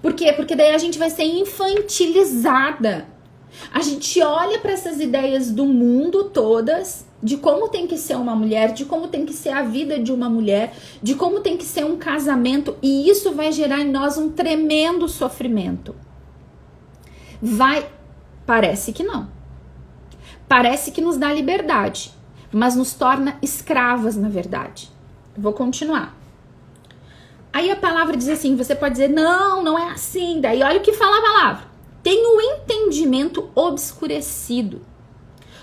A: Por quê? Porque daí a gente vai ser infantilizada. A gente olha para essas ideias do mundo todas, de como tem que ser uma mulher, de como tem que ser a vida de uma mulher, de como tem que ser um casamento, e isso vai gerar em nós um tremendo sofrimento. Parece que não. Parece que nos dá liberdade, mas nos torna escravas, na verdade. Vou continuar. Aí a palavra diz assim, você pode dizer, não é assim. Daí olha o que fala a palavra. Tem o entendimento obscurecido.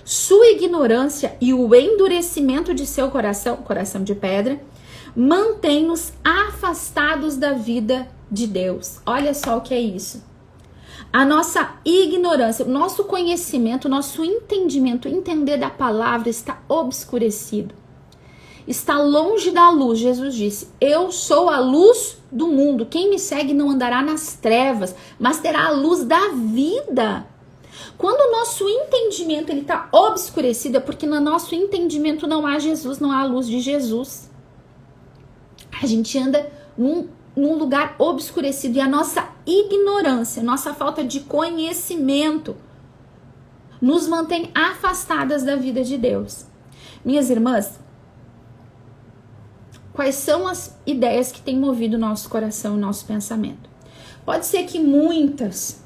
A: Sua ignorância e o endurecimento de seu coração de pedra, mantém-nos afastados da vida de Deus. Olha só o que é isso. A nossa ignorância, o nosso conhecimento, o nosso entendimento, entender da palavra está obscurecido. Está longe da luz. Jesus disse, eu sou a luz do mundo. Quem me segue não andará nas trevas, mas terá a luz da vida. Quando o nosso entendimento está obscurecido, é porque no nosso entendimento não há Jesus, não há a luz de Jesus. A gente anda num lugar obscurecido, e a nossa ignorância, nossa falta de conhecimento nos mantém afastadas da vida de Deus. Minhas irmãs, quais são as ideias que têm movido o nosso coração e o nosso pensamento? Pode ser que muitas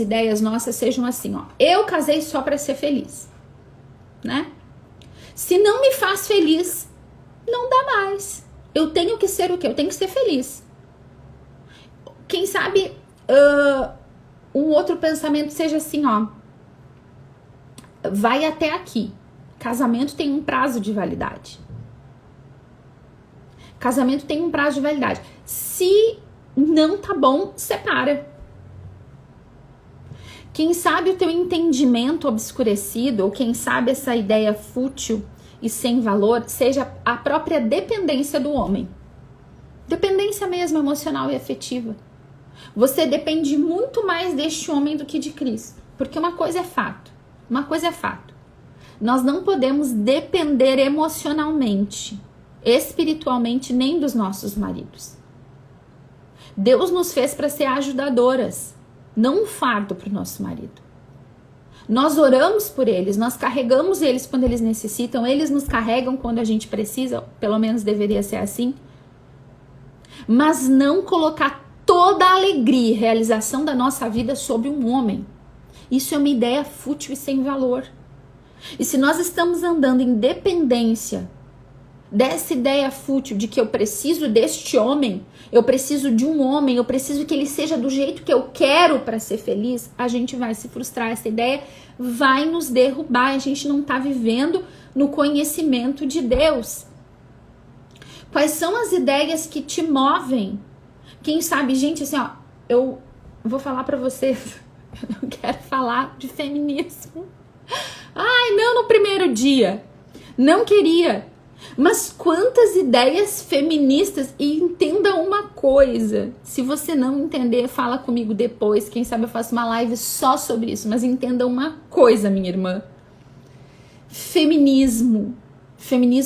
A: ideias nossas sejam assim, ó. Eu casei só para ser feliz, né? Se não me faz feliz, não dá mais. Eu tenho que ser o quê? Eu tenho que ser feliz. Quem sabe um outro pensamento seja assim, ó. Vai até aqui. Casamento tem um prazo de validade. Casamento tem um prazo de validade. Se não tá bom, separa. Quem sabe o teu entendimento obscurecido, ou quem sabe essa ideia fútil e sem valor, seja a própria dependência do homem. Dependência mesmo, emocional e afetiva. Você depende muito mais deste homem do que de Cristo. Porque uma coisa é fato. Nós não podemos depender emocionalmente, espiritualmente, nem dos nossos maridos. Deus nos fez para ser ajudadoras, não um fardo para o nosso marido. Nós oramos por eles, nós carregamos eles quando eles necessitam, eles nos carregam quando a gente precisa, pelo menos deveria ser assim. Mas não colocar toda a alegria e realização da nossa vida sobre um homem. Isso é uma ideia fútil e sem valor. E se nós estamos andando em dependência dessa ideia fútil de que eu preciso deste homem, eu preciso de um homem, eu preciso que ele seja do jeito que eu quero para ser feliz, a gente vai se frustrar. Essa ideia vai nos derrubar. A gente não está vivendo no conhecimento de Deus. Quais são as ideias que te movem? Quem sabe, gente, assim, ó, eu vou falar para vocês, eu não quero falar de feminismo, Ai, não no primeiro dia. Não queria. Mas quantas ideias feministas, e entenda uma coisa, se você não entender, fala comigo depois, quem sabe eu faço uma live só sobre isso, mas entenda uma coisa, minha irmã. Feminismo,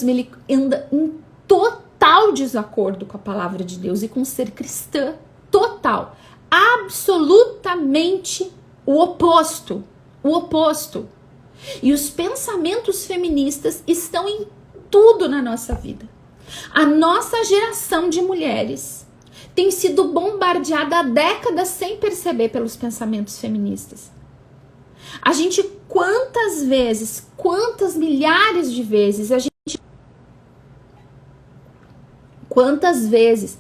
A: ele anda em total desacordo com a palavra de Deus e com o ser cristã, total, absolutamente o oposto, E os pensamentos feministas estão em tudo na nossa vida. A nossa geração de mulheres tem sido bombardeada há décadas sem perceber pelos pensamentos feministas. A gente, quantas milhares de vezes quantas vezes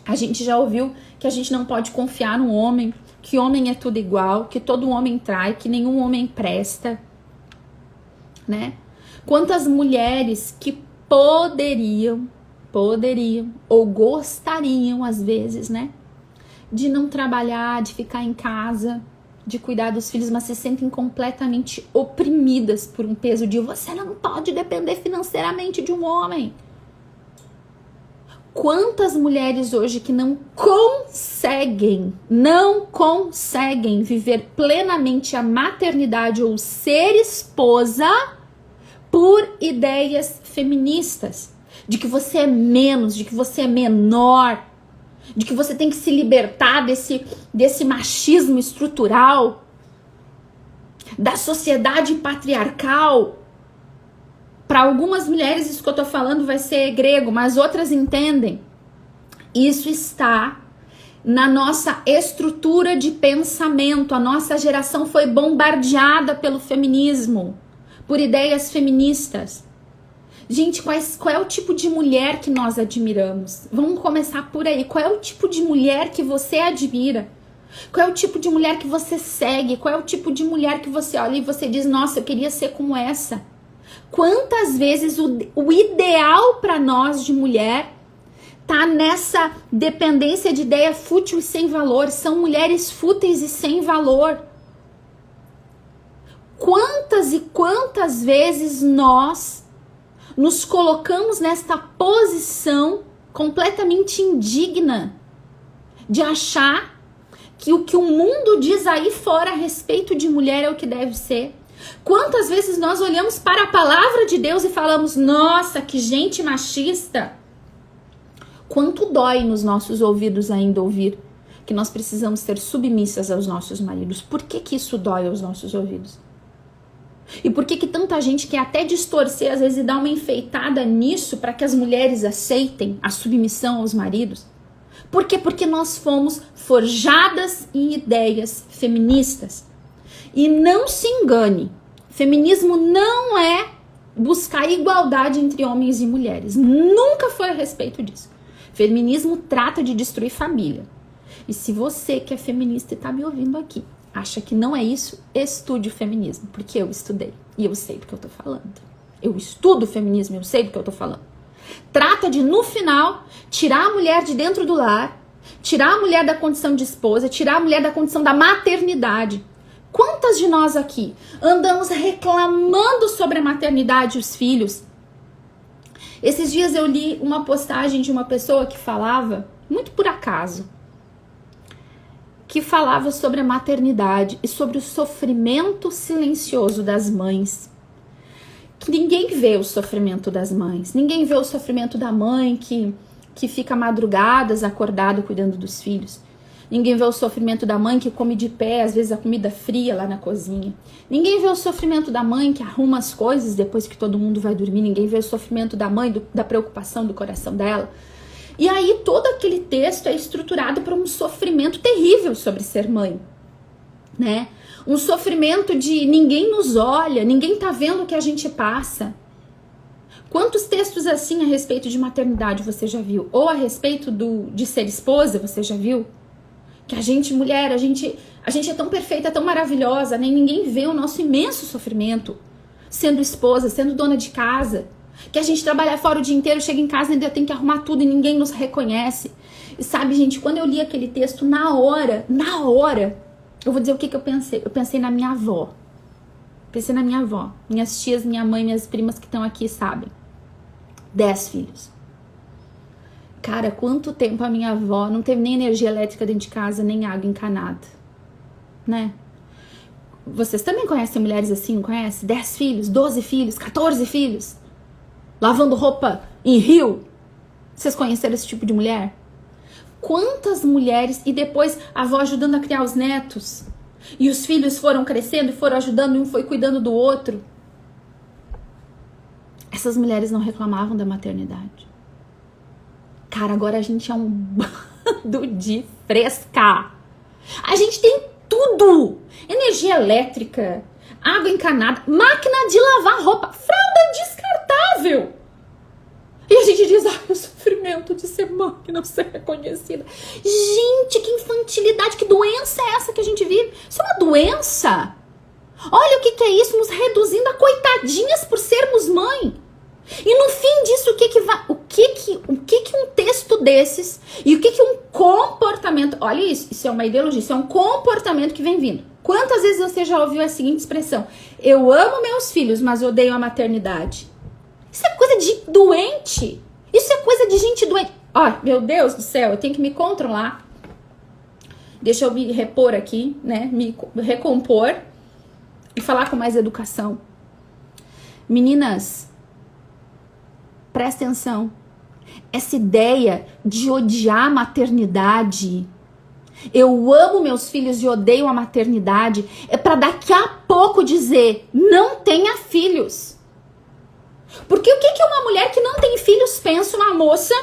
A: a gente já ouviu que a gente não pode confiar no homem, que homem é tudo igual, que todo homem trai, que nenhum homem presta, né? Quantas mulheres que poderiam ou gostariam às vezes, né, de não trabalhar, de ficar em casa, de cuidar dos filhos, mas se sentem completamente oprimidas por um peso de você não pode depender financeiramente de um homem. Quantas mulheres hoje que não conseguem viver plenamente a maternidade ou ser esposa por ideias feministas, de que você é menos, de que você é menor, de que você tem que se libertar desse machismo estrutural, da sociedade patriarcal. Para algumas mulheres isso que eu tô falando vai ser grego, mas outras entendem. Isso está na nossa estrutura de pensamento. A nossa geração foi bombardeada pelo feminismo, por ideias feministas. Gente, qual é o tipo de mulher que nós admiramos? Vamos começar por aí. Qual é o tipo de mulher que você admira? Qual é o tipo de mulher que você segue? Qual é o tipo de mulher que você olha e você diz, nossa, eu queria ser como essa? Quantas vezes o ideal para nós de mulher tá nessa dependência de ideia fútil e sem valor? São mulheres fúteis e sem valor. Quantas e quantas vezes nós nos colocamos nesta posição completamente indigna de achar que o que o mundo diz aí fora a respeito de mulher é o que deve ser? Quantas vezes nós olhamos para a palavra de Deus e falamos, nossa, que gente machista? Quanto dói nos nossos ouvidos ainda ouvir que nós precisamos ser submissas aos nossos maridos? Por que isso dói aos nossos ouvidos? E por que tanta gente quer até distorcer, às vezes, e dar uma enfeitada nisso para que as mulheres aceitem a submissão aos maridos? Por quê? Porque nós fomos forjadas em ideias feministas. E não se engane, feminismo não é buscar igualdade entre homens e mulheres. Nunca foi a respeito disso. Feminismo trata de destruir família. E se você que é feminista e está me ouvindo aqui, acha que não é isso, estude o feminismo, porque eu estudei e eu sei do que eu tô falando. Eu estudo o feminismo e eu sei do que eu tô falando. Trata de, no final, tirar a mulher de dentro do lar, tirar a mulher da condição de esposa, tirar a mulher da condição da maternidade. Quantas de nós aqui andamos reclamando sobre a maternidade e os filhos? Esses dias eu li uma postagem de uma pessoa que falava, muito por acaso, que falava sobre a maternidade e sobre o sofrimento silencioso das mães. Que ninguém vê o sofrimento das mães. Ninguém vê o sofrimento da mãe que fica madrugadas acordado cuidando dos filhos. Ninguém vê o sofrimento da mãe que come de pé, às vezes a comida fria lá na cozinha. Ninguém vê o sofrimento da mãe que arruma as coisas depois que todo mundo vai dormir. Ninguém vê o sofrimento da mãe, da preocupação do coração dela. E aí todo aquele texto é estruturado para um sofrimento terrível sobre ser mãe, né? Um sofrimento de ninguém nos olha, ninguém tá vendo o que a gente passa. Quantos textos assim a respeito de maternidade você já viu? Ou a respeito de ser esposa, você já viu? Que a gente, mulher, a gente é tão perfeita, tão maravilhosa, nem ninguém vê o nosso imenso sofrimento sendo esposa, sendo dona de casa. Que a gente trabalha fora o dia inteiro, chega em casa e ainda tem que arrumar tudo e ninguém nos reconhece. E sabe, gente, quando eu li aquele texto, na hora, eu vou dizer o que eu pensei. Eu pensei na minha avó. Pensei na minha avó. Minhas tias, minha mãe, minhas primas que estão aqui sabem. 10 filhos. Cara, quanto tempo a minha avó não teve nem energia elétrica dentro de casa, nem água encanada, né? Vocês também conhecem mulheres assim, não conhecem? 10 filhos, 12 filhos, 14 filhos, lavando roupa em rio. Vocês conheceram esse tipo de mulher? Quantas mulheres, e depois a avó ajudando a criar os netos, e os filhos foram crescendo e foram ajudando, e um foi cuidando do outro. Essas mulheres não reclamavam da maternidade. Cara, agora a gente é um bando de fresca. A gente tem tudo. Energia elétrica, água encanada, máquina de lavar roupa, fralda descartável. E a gente diz, o sofrimento de ser mãe e não ser reconhecida. Gente, que infantilidade, que doença é essa que a gente vive? Isso é uma doença. Olha o que é isso, nos reduzindo a coitadinhas por sermos mãe. E no fim disso, o que um texto desses e o que um comportamento, olha isso é uma ideologia, isso é um comportamento que vem vindo. Quantas vezes você já ouviu a seguinte expressão: eu amo meus filhos, mas odeio a maternidade? Isso é coisa de doente. Isso é coisa de gente doente. Meu Deus do céu, eu tenho que me controlar. Deixa eu me repor aqui, né? Me recompor e falar com mais educação. Meninas, presta atenção. Essa ideia de odiar a maternidade, eu amo meus filhos e odeio a maternidade, é para daqui a pouco dizer, não tenha filhos. Porque o que uma mulher que não tem filhos pensa uma moça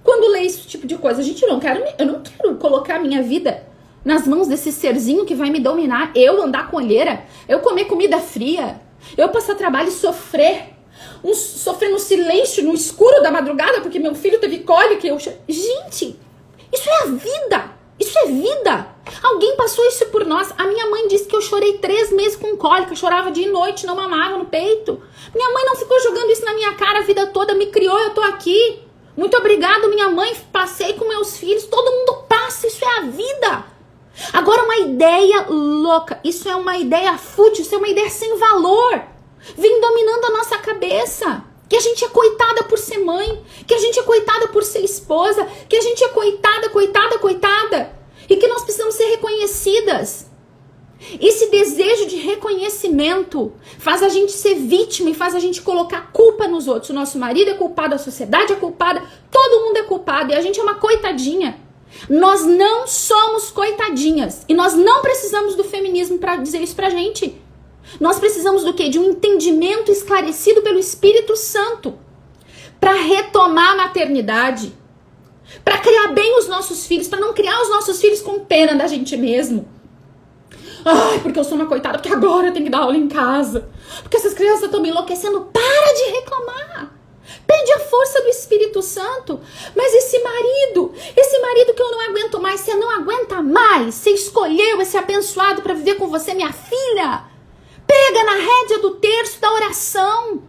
A: quando lê esse tipo de coisa? Gente, eu não quero colocar a minha vida nas mãos desse serzinho que vai me dominar, eu andar com olheira, eu comer comida fria, eu passar trabalho e sofrer no silêncio, no escuro da madrugada, porque meu filho teve cólica. Gente, isso é a vida. Isso é vida. Alguém passou isso por nós. A minha mãe disse que eu chorei 3 meses com cólica, chorava dia e noite, não mamava no peito. Minha mãe não ficou jogando isso na minha cara a vida toda, me criou, eu tô aqui. Muito obrigado, minha mãe, passei com meus filhos, todo mundo passa, isso é a vida. Agora, uma ideia louca, isso é uma ideia fútil, isso é uma ideia sem valor. Vem dominando a nossa cabeça. Que a gente é coitada por ser mãe. Que a gente é coitada por ser esposa. Que a gente é coitada. E que nós precisamos ser reconhecidas. Esse desejo de reconhecimento faz a gente ser vítima e faz a gente colocar culpa nos outros. O nosso marido é culpado, a sociedade é culpada, todo mundo é culpado e a gente é uma coitadinha. Nós não somos coitadinhas. E nós não precisamos do feminismo para dizer isso pra gente. Nós precisamos do quê? De um entendimento esclarecido pelo Espírito Santo para retomar a maternidade, para criar bem os nossos filhos, para não criar os nossos filhos com pena da gente mesmo. Porque eu sou uma coitada, porque agora eu tenho que dar aula em casa, porque essas crianças estão me enlouquecendo. Para de reclamar. Pede a força do Espírito Santo. Mas esse marido que eu não aguento mais, você não aguenta mais, você escolheu esse abençoado para viver com você, minha filha. Pega na rédea do terço da oração.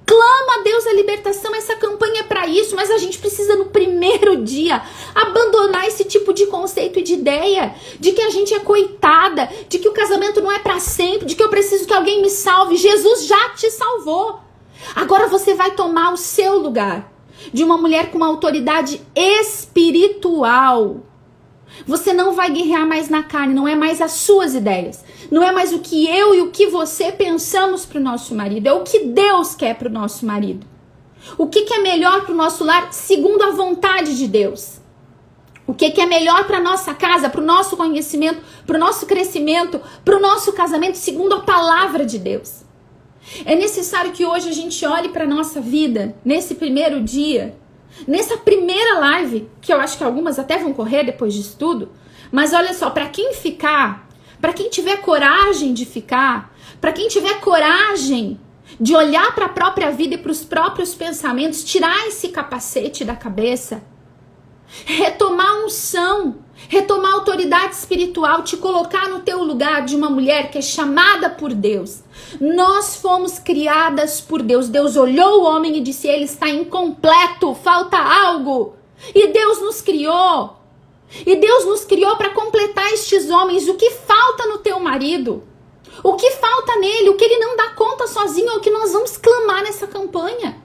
A: Clama a Deus a libertação. Essa campanha é para isso. Mas a gente precisa no primeiro dia abandonar esse tipo de conceito e de ideia. De que a gente é coitada. De que o casamento não é para sempre. De que eu preciso que alguém me salve. Jesus já te salvou. Agora você vai tomar o seu lugar. De uma mulher com uma autoridade espiritual. Você não vai guerrear mais na carne. Não é mais as suas ideias. Não é mais o que eu e o que você pensamos para o nosso marido. É o que Deus quer para o nosso marido. O que é melhor para o nosso lar segundo a vontade de Deus. O que é melhor para a nossa casa, para o nosso conhecimento, para o nosso crescimento, para o nosso casamento segundo a palavra de Deus. É necessário que hoje a gente olhe para a nossa vida nesse primeiro dia, nessa primeira live, que eu acho que algumas até vão correr depois disso tudo. Mas olha só, para quem ficar... Para quem tiver coragem de ficar, para quem tiver coragem de olhar para a própria vida e para os próprios pensamentos, tirar esse capacete da cabeça, retomar a unção, retomar a autoridade espiritual, te colocar no teu lugar de uma mulher que é chamada por Deus. Nós fomos criadas por Deus. Deus olhou o homem e disse, ele está incompleto, falta algo. E Deus nos criou. E Deus nos criou para completar estes homens. O que falta no teu marido? O que falta nele, o que ele não dá conta sozinho, é o que nós vamos clamar nessa campanha.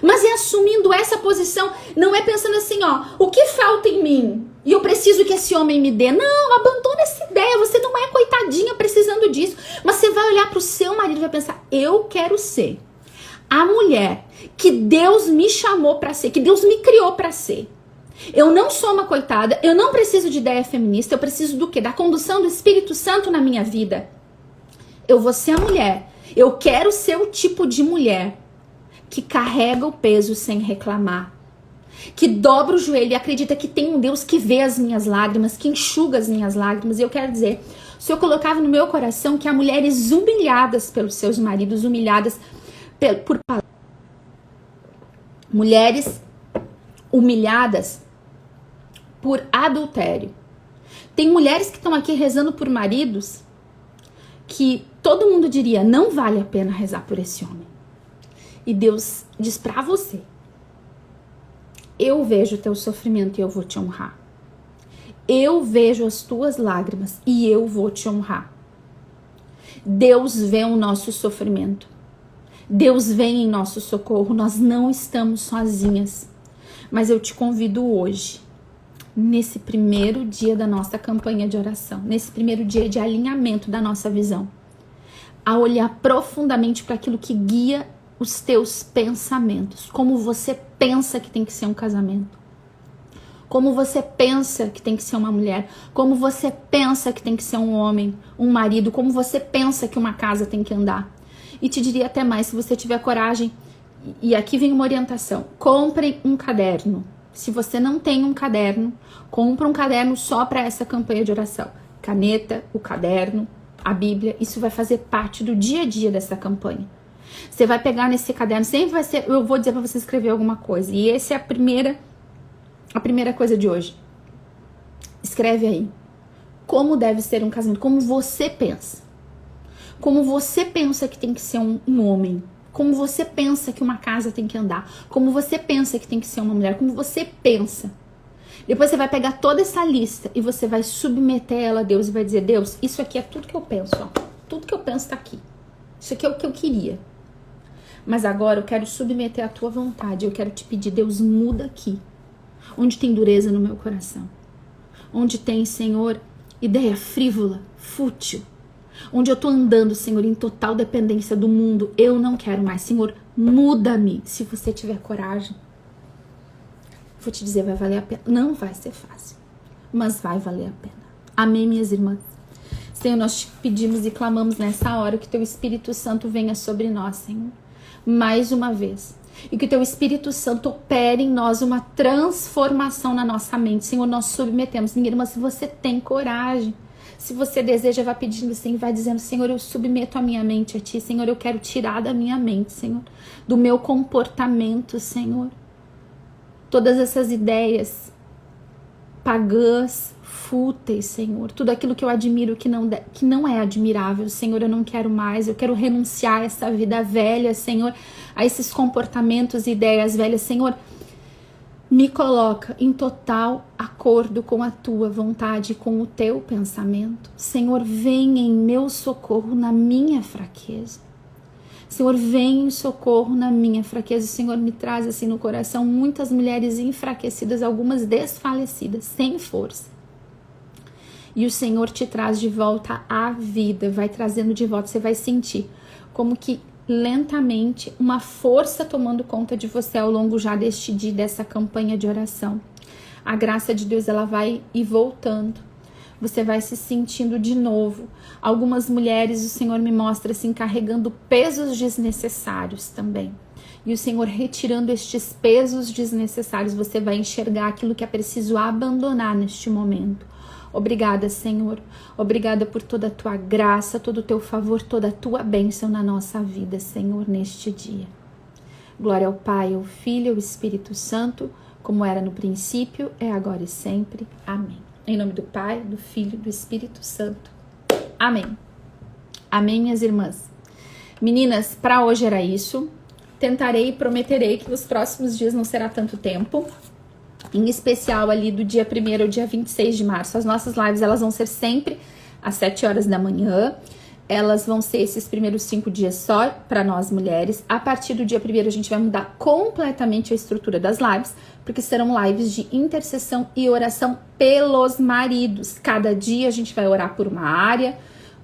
A: Mas é assumindo essa posição, não é pensando assim, ó, o que falta em mim? E eu preciso que esse homem me dê. Não, abandona essa ideia, você não é coitadinha precisando disso. Mas você vai olhar pro seu marido e vai pensar, eu quero ser a mulher que Deus me chamou pra ser, que Deus me criou pra ser. Eu não sou uma coitada, eu não preciso de ideia feminista, eu preciso do quê? Da condução do Espírito Santo na minha vida. Eu vou ser a mulher, eu quero ser o tipo de mulher que carrega o peso sem reclamar, que dobra o joelho e acredita que tem um Deus que vê as minhas lágrimas, que enxuga as minhas lágrimas. E eu quero dizer, o Senhor colocava no meu coração que há mulheres humilhadas pelos seus maridos, humilhadas por mulheres humilhadas por adultério. Tem mulheres que estão aqui rezando por maridos que todo mundo diria, não vale a pena rezar por esse homem. E Deus diz pra você, eu vejo o teu sofrimento e eu vou te honrar. Eu vejo as tuas lágrimas e eu vou te honrar. Deus vê o nosso sofrimento. Deus vem em nosso socorro. Nós não estamos sozinhas. Mas eu te convido hoje, nesse primeiro dia da nossa campanha de oração, nesse primeiro dia de alinhamento da nossa visão, a olhar profundamente para aquilo que guia os teus pensamentos, como você pensa que tem que ser um casamento, como você pensa que tem que ser uma mulher, como você pensa que tem que ser um homem, um marido, como você pensa que uma casa tem que andar. E te diria até mais, se você tiver coragem, e aqui vem uma orientação, compre um caderno. Se você não tem um caderno, compra um caderno só para essa campanha de oração. Caneta, o caderno, a Bíblia, isso vai fazer parte do dia a dia dessa campanha. Você vai pegar nesse caderno, sempre vai ser, eu vou dizer para você escrever alguma coisa. E essa é a primeira coisa de hoje. Escreve aí. Como deve ser um casamento, como você pensa. Como você pensa que tem que ser um homem. Como você pensa que uma casa tem que andar. Como você pensa que tem que ser uma mulher. Como você pensa. Depois você vai pegar toda essa lista e você vai submeter ela a Deus e vai dizer, Deus, isso aqui é tudo que eu penso, ó. Tudo que eu penso tá aqui. Isso aqui é o que eu queria. Mas agora eu quero submeter a tua vontade. Eu quero te pedir, Deus, muda aqui. Onde tem dureza no meu coração. Onde tem, Senhor, ideia frívola, fútil. Onde eu tô andando, Senhor, em total dependência do mundo. Eu não quero mais. Senhor, muda-me. Se você tiver coragem, vou te dizer, vai valer a pena. Não vai ser fácil, mas vai valer a pena. Amém, minhas irmãs? Senhor, nós te pedimos e clamamos nessa hora que teu Espírito Santo venha sobre nós, Senhor. Mais uma vez. E que o teu Espírito Santo opere em nós uma transformação na nossa mente. Senhor, nós submetemos. Minha irmã, se você tem coragem, se você deseja, vai pedindo assim, vai dizendo, Senhor, eu submeto a minha mente a ti. Senhor, eu quero tirar da minha mente, Senhor, do meu comportamento, Senhor, todas essas ideias pagãs, fúteis, Senhor, tudo aquilo que eu admiro que não é admirável, Senhor, eu não quero mais, eu quero renunciar a essa vida velha, Senhor, a esses comportamentos e ideias velhas, Senhor, me coloca em total acordo com a tua vontade, com o teu pensamento, Senhor, vem em meu socorro na minha fraqueza, Senhor, vem em socorro na minha fraqueza. O Senhor me traz assim no coração muitas mulheres enfraquecidas, algumas desfalecidas, sem força. E o Senhor te traz de volta à vida, vai trazendo de volta, você vai sentir como que lentamente uma força tomando conta de você ao longo já deste dia, dessa campanha de oração. A graça de Deus, ela vai ir voltando. Você vai se sentindo de novo. Algumas mulheres, o Senhor me mostra assim, carregando pesos desnecessários também. E o Senhor retirando estes pesos desnecessários, você vai enxergar aquilo que é preciso abandonar neste momento. Obrigada, Senhor. Obrigada por toda a tua graça, todo o teu favor, toda a tua bênção na nossa vida, Senhor, neste dia. Glória ao Pai, ao Filho e ao Espírito Santo, como era no princípio, é agora e sempre. Amém. Em nome do Pai, do Filho e do Espírito Santo. Amém. Amém, minhas irmãs. Meninas, para hoje era isso. Tentarei e prometerei que nos próximos dias não será tanto tempo. Em especial ali do dia 1º ao dia 26 de março. As nossas lives, elas vão ser sempre às 7 horas da manhã. elas vão ser esses primeiros 5 dias só para nós mulheres. A partir do dia 1º a gente vai mudar completamente a estrutura das lives, porque serão lives de intercessão e oração pelos maridos. Cada dia a gente vai orar por uma área,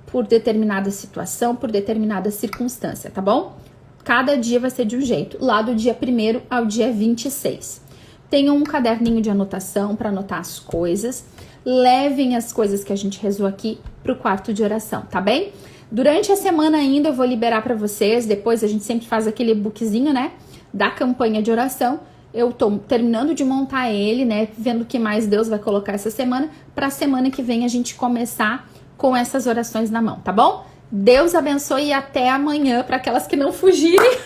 A: por determinada situação, por determinada circunstância, tá bom? Cada dia vai ser de um jeito, lá do dia 1º ao dia 26. Tenham um caderninho de anotação para anotar as coisas. Levem as coisas que a gente rezou aqui pro quarto de oração, tá bem? Durante a semana ainda eu vou liberar para vocês, depois a gente sempre faz aquele e-bookzinho, né, da campanha de oração. Eu tô terminando de montar ele, né, vendo o que mais Deus vai colocar essa semana, pra semana que vem a gente começar com essas orações na mão, tá bom? Deus abençoe e até amanhã, para aquelas que não fugirem.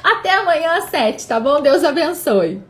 A: Até amanhã às 7, tá bom? Deus abençoe.